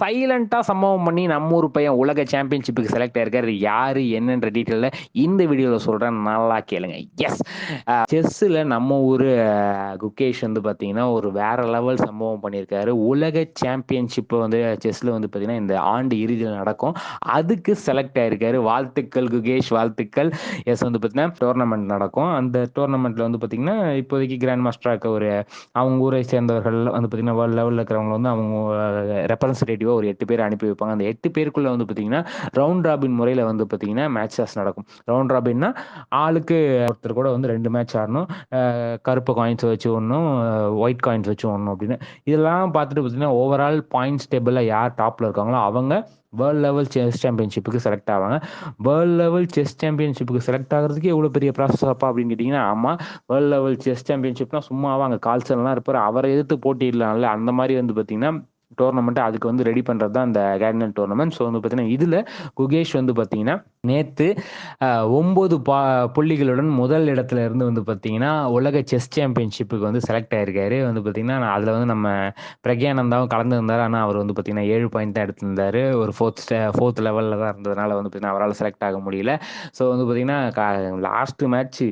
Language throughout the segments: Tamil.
சைலண்டா சம்பவம் பண்ணி நம்ம ஊர் பையன் உலக சாம்பியன்ஷிப்புக்கு செலக்ட் ஆயிருக்காரு. யாரு என்னன்ற டீட்டெயில இந்த வீடியோல சொல்றேன், நல்லா கேளுங்க. எஸ், செஸ்ஸில் நம்ம ஊர் குகேஷ் வந்து பார்த்தீங்கன்னா ஒரு வேற லெவல் சம்பவம் பண்ணியிருக்காரு. உலக சாம்பியன்ஷிப் வந்து செஸ்ல வந்து பார்த்தீங்கன்னா இந்த ஆண்டு இறுதியில் நடக்கும். அதுக்கு செலக்ட் ஆயிருக்காரு. வாழ்த்துக்கள் குகேஷ், வாழ்த்துக்கள். எஸ், வந்து பார்த்தீங்கன்னா டோர்னமெண்ட் நடக்கும். அந்த டோர்னமெண்ட்ல வந்து பார்த்தீங்கன்னா இப்போதைக்கு கிராண்ட் மாஸ்டரா இருக்க ஒரு அவங்க ஊரை சேர்ந்தவர்கள் வந்து பார்த்தீங்கன்னா வேர்ல்டு லெவலில் இருக்கிறவங்க வந்து அவங்க ரெப்ரசன்டேட்டிவாக ஒரு 8 பேர் அனுப்பி வைப்பாங்க. அந்த 8 பேருக்குள்ள வந்து பார்த்தீங்கன்னா ரவுண்ட் ராபின் முறையில் வந்து பார்த்தீங்கன்னா மேட்சஸ் நடக்கும். ரவுண்ட் ராபின்னா ஆளுக்கு ஒருத்தர் கூட வந்து 2 மேட்ச் ஆடணும். கருப்பு காயின்ஸ் வச்சு ஒன்றும், ஒயிட் காயின்ஸ் வச்சு ஒன்றும் அப்படின்னு. இதெல்லாம் பார்த்துட்டு பார்த்தீங்கன்னா ஓவரால் பாயிண்ட்ஸ் டேபிளில் யார் டாப்பில் இருக்காங்களோ அவங்க வேர்ல்டு லெவல் செஸ் சாம்பியன்ஷிப்புக்கு செலக்ட் ஆவாங்க. வேர்ல்டு லெவல் செஸ் சாம்பியன்ஷிப்புக்கு செலக்ட் ஆகிறதுக்கு எவ்வளோ பெரிய ப்ராசஸ் அப்பா அப்படின்னு கேட்டிங்கன்னா, ஆமாம், வேர்ல்டு லெவல் செஸ் சாம்பியன்ஷிப்னா சும்மாவா அங்கே கால்சன்லாம் இருப்பார், அவரை எதிர்த்து போட்டியிடலாம்ல, அந்த மாதிரி வந்து பார்த்தீங்கன்னா டோர்னமெண்ட் அதுக்கு வந்து ரெடி பண்ணுறது தான் அந்த கேட்னன் டோர்னமெண்ட். ஸோ வந்து பார்த்தீங்கன்னா இதில் குகேஷ் வந்து பார்த்தீங்கன்னா நேற்று 9 புள்ளிகளுடன் முதல் இடத்துல இருந்து வந்து பார்த்தீங்கன்னா உலக செஸ் சாம்பியன்ஷிப்புக்கு வந்து செலக்ட் ஆயிருக்காரு. வந்து பார்த்தீங்கன்னா அதில் வந்து நம்ம பிரக்யானந்தாவும் கலந்துருந்தார். ஆனால் அவர் வந்து பார்த்தீங்கன்னா 7 பாயிண்ட் தான் எடுத்திருந்தார். ஒரு ஃபோர்த் லெவலில் தான் இருந்ததுனால வந்து பார்த்தீங்கன்னா அவரால் செலக்ட் ஆக முடியல. ஸோ வந்து பார்த்தீங்கன்னா லாஸ்ட் மேட்ச்சு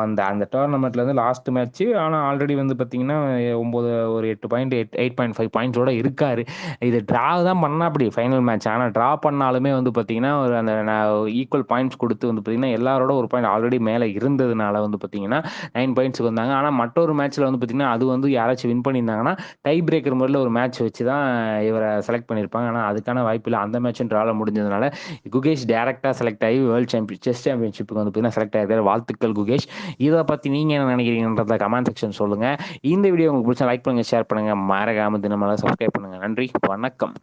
அந்த அந்த டோர்னமெண்ட்ல வந்து லாஸ்ட் மேட்ச்சு. ஆனால் ஆல்ரெடி வந்து பார்த்தீங்கன்னா 9 ஒரு 8 பாயிண்ட் 8.5 பாயிண்ட்ஸோட இருக்காரு. இது ட்ரா தான் பண்ணா அப்படி ஃபைனல் மேட்ச். ஆனால் ட்ரா பண்ணாலுமே வந்து பார்த்தீங்கன்னா ஒரு அந்த ஈக்குவல் பாயிண்ட்ஸ் கொடுத்து வந்து பார்த்தீங்கன்னா எல்லாரோட ஒரு பாயிண்ட் ஆல்ரெடி மேலே இருந்ததுனால வந்து பார்த்தீங்கன்னா 9 பாயிண்ட்ஸுக்கு வந்தாங்க. ஆனால் மற்றொரு மேட்ச்சில் வந்து பார்த்தீங்கன்னா அது வந்து யாராச்சும் வின் பண்ணியிருந்தாங்கன்னா டை பிரேக்கர் முறையில் ஒரு மேட்ச் வச்சு தான் இவரை செலக்ட் பண்ணியிருப்பாங்க. ஆனால் அதுக்கான வாய்ப்பு இல்லை. அந்த மேட்சும் ட்ராவில் முடிஞ்சதுனால குகேஷ் டேரெக்டாக செலக்ட் ஆகி வேர்ல்டு செஸ் சாம்பியன்ஷிப்புக்கு வந்து பார்த்தீங்கன்னா செலக்ட் ஆகிருக்காரு. வாழ்த்துக்கள் குகேஷ். இதை பற்றி நீங்கள் என்ன நினைக்கிறீங்கன்றத கமெண்ட் செக்ஷன் சொல்லுங்கள். இந்த வீடியோ உங்களுக்கு பிடிச்சா லைக் பண்ணுங்கள், ஷேர் பண்ணுங்கள், மறக்காம தினமெல்லாம் சப்ஸ்கிரைப் பண்ணுங்கள். நன்றி, வணக்கம்.